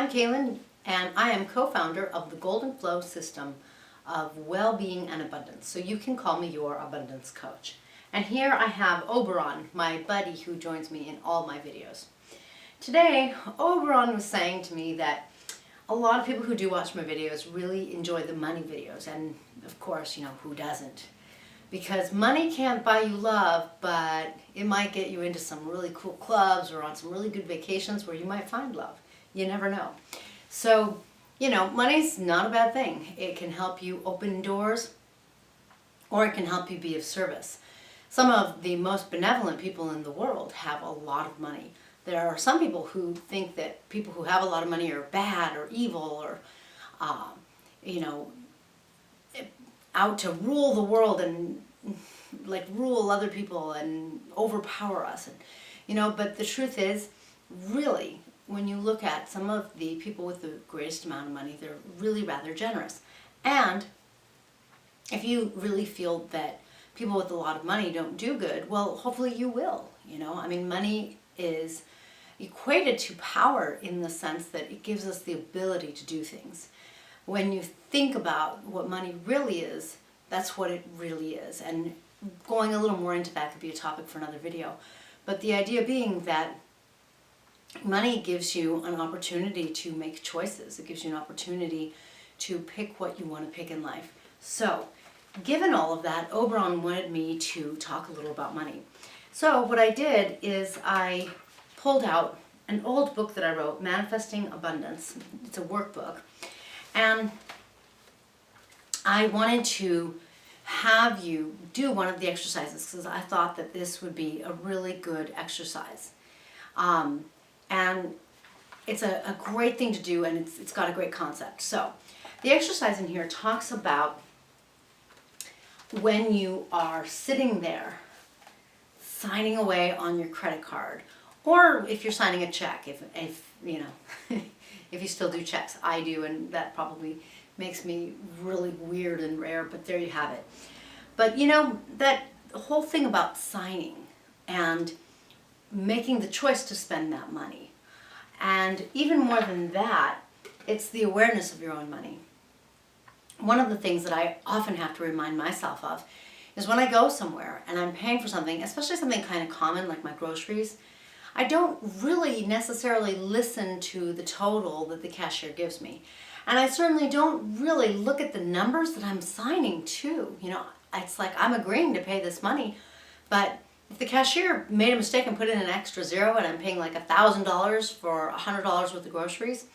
I'm KALYN, and I am co-founder of the Golden Flow system of well-being and abundance. So you can call me your abundance coach. And here I have Oberon, my buddy who joins me in all my videos. Today, Oberon was saying to me that a lot of people who do watch my videos really enjoy the money videos. And of course, who doesn't? Because money can't buy you love, but it might get you into some really cool clubs or on some really good vacations where you might find love. You never know. So, money's not a bad thing. It can help you open doors, or it can help you be of service. Some of the most benevolent people in the world have a lot of money. There are some people who think that people who have a lot of money are bad or evil or, out to rule the world and rule other people and overpower us. And, but the truth is, really, when you look at some of the people with the greatest amount of money, they're really rather generous. And if you really feel that people with a lot of money don't do good, well, hopefully you will. Money is equated to power in the sense that it gives us the ability to do things. When you think about what money really is, that's what it really is. And going a little more into that could be a topic for another video. But the idea being that money gives you an opportunity to make choices. It gives you an opportunity to pick what you want to pick in life. So, given all of that, Oberon wanted me to talk a little about money. So what I did is I pulled out an old book that I wrote, Manifesting Abundance. It's a workbook. And I wanted to have you do one of the exercises because I thought that this would be a really good exercise. And it's a great thing to do, and it's got a great concept. So the exercise in here talks about when you are sitting there signing away on your credit card, or if you're signing a check, if if you still do checks. I do, and that probably makes me really weird and rare, but there you have it. But that whole thing about signing and making the choice to spend that money. And even more than that, it's the awareness of your own money. One of the things that I often have to remind myself of is when I go somewhere and I'm paying for something, especially something kind of common like my groceries, I don't really necessarily listen to the total that the cashier gives me. And I certainly don't really look at the numbers that I'm signing to. It's like I'm agreeing to pay this money, but if the cashier made a mistake and put in an extra zero and I'm paying like $1,000 for $100 worth of groceries,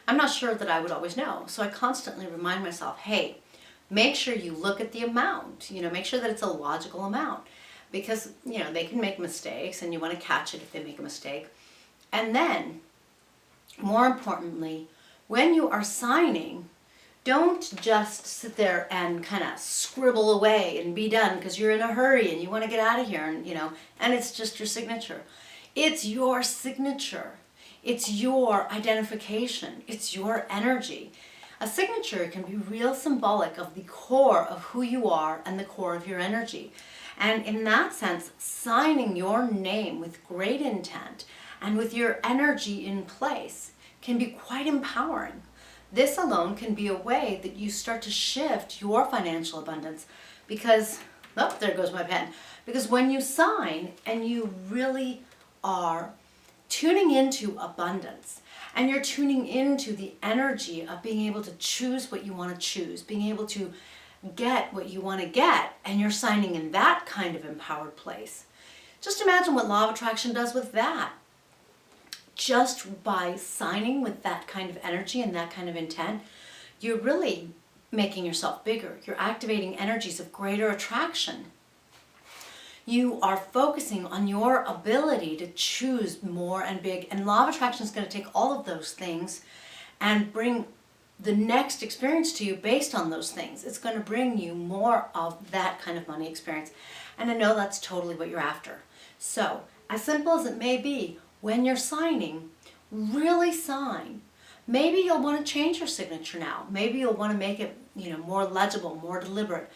I'm not sure that I would always know. So I constantly remind myself, hey, make sure you look at the amount, make sure that it's a logical amount, because, they can make mistakes and you want to catch it if they make a mistake. And then, more importantly, when you are signing, don't just sit there and kind of scribble away and be done because you're in a hurry and you want to get out of here and it's just your signature. It's your signature. It's your identification. It's your energy. A signature can be real symbolic of the core of who you are and the core of your energy. And in that sense, signing your name with great intent and with your energy in place can be quite empowering. This alone can be a way that you start to shift your financial abundance because, oh, there goes my pen. Because when you sign and you really are tuning into abundance and you're tuning into the energy of being able to choose what you want to choose, being able to get what you want to get, and you're signing in that kind of empowered place. Just imagine what law of attraction does with that. Just by signing with that kind of energy and that kind of intent, you're really making yourself bigger. You're activating energies of greater attraction. You are focusing on your ability to choose more and big. And law of attraction is going to take all of those things and bring the next experience to you based on those things. It's going to bring you more of that kind of money experience. And I know that's totally what you're after. So, as simple as it may be, when you're signing, really sign. Maybe you'll want to change your signature now. Maybe you'll want to make it, more legible, more deliberate.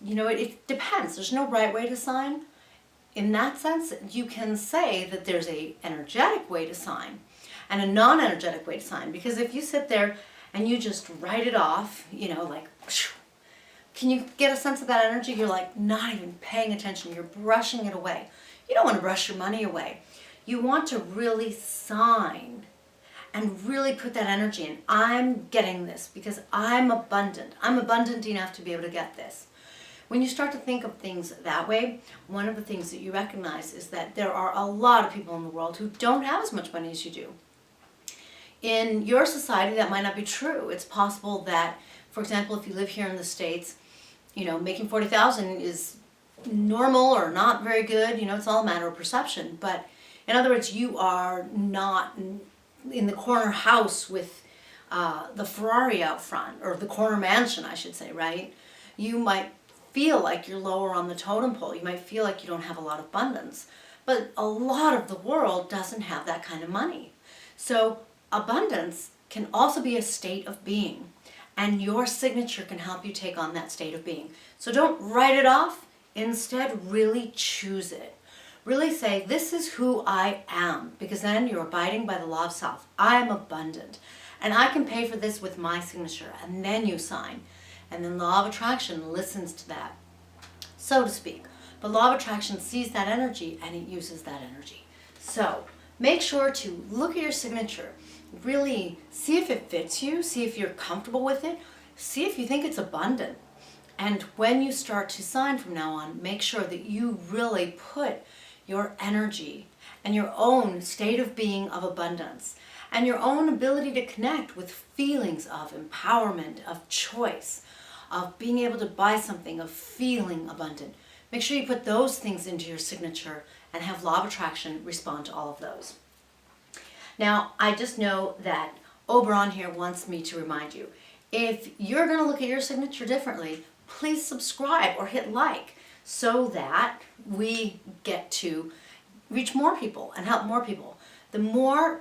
It depends. There's no right way to sign. In that sense, you can say that there's a energetic way to sign. and a non-energetic way to sign. Because if you sit there and you just write it off, like, can you get a sense of that energy? You're like not even paying attention. You're brushing it away. You don't want to brush your money away. You want to really sign and really put that energy in. I'm getting this because I'm abundant. I'm abundant enough to be able to get this. When you start to think of things that way, one of the things that you recognize is that there are a lot of people in the world who don't have as much money as you do. In your society, that might not be true. It's possible that, for example, if you live here in the States, making $40,000 is normal or not very good. It's all a matter of perception. But in other words, you are not in the corner house with the Ferrari out front, or the corner mansion, I should say, right? You might feel like you're lower on the totem pole. You might feel like you don't have a lot of abundance. But a lot of the world doesn't have that kind of money. So abundance can also be a state of being. And your signature can help you take on that state of being. So don't write it off. Instead, really choose it. Really say, this is who I am. Because then you're abiding by the law of self. I am abundant. And I can pay for this with my signature. And then you sign. And then law of attraction listens to that, so to speak. But law of attraction sees that energy and it uses that energy. So make sure to look at your signature. Really see if it fits you. See if you're comfortable with it. See if you think it's abundant. And when you start to sign from now on, make sure that you really put your energy and your own state of being of abundance and your own ability to connect with feelings of empowerment, of choice, of being able to buy something, of feeling abundant. Make sure you put those things into your signature and have law of attraction respond to all of those. Now, I just know that Oberon here wants me to remind you, if you're going to look at your signature differently, please subscribe or hit like so that we get to reach more people and help more people. The more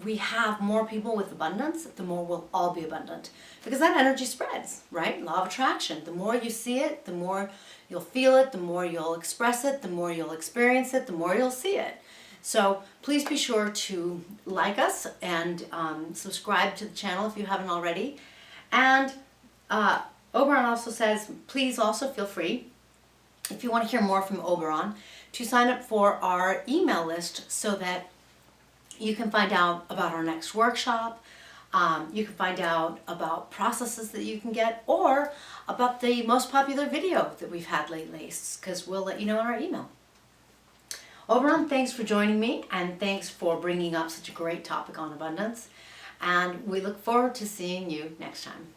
we have more people with abundance, the more we'll all be abundant. Because that energy spreads, right? Law of attraction. The more you see it, the more you'll feel it, the more you'll express it, the more you'll experience it, the more you'll see it. So please be sure to like us and subscribe to the channel if you haven't already. And Oberon also says, please also feel free, if you want to hear more from Oberon, to sign up for our email list so that you can find out about our next workshop. You can find out about processes that you can get, or about the most popular video that we've had lately, because we'll let you know in our email. Oberon, thanks for joining me, and thanks for bringing up such a great topic on abundance. And we look forward to seeing you next time.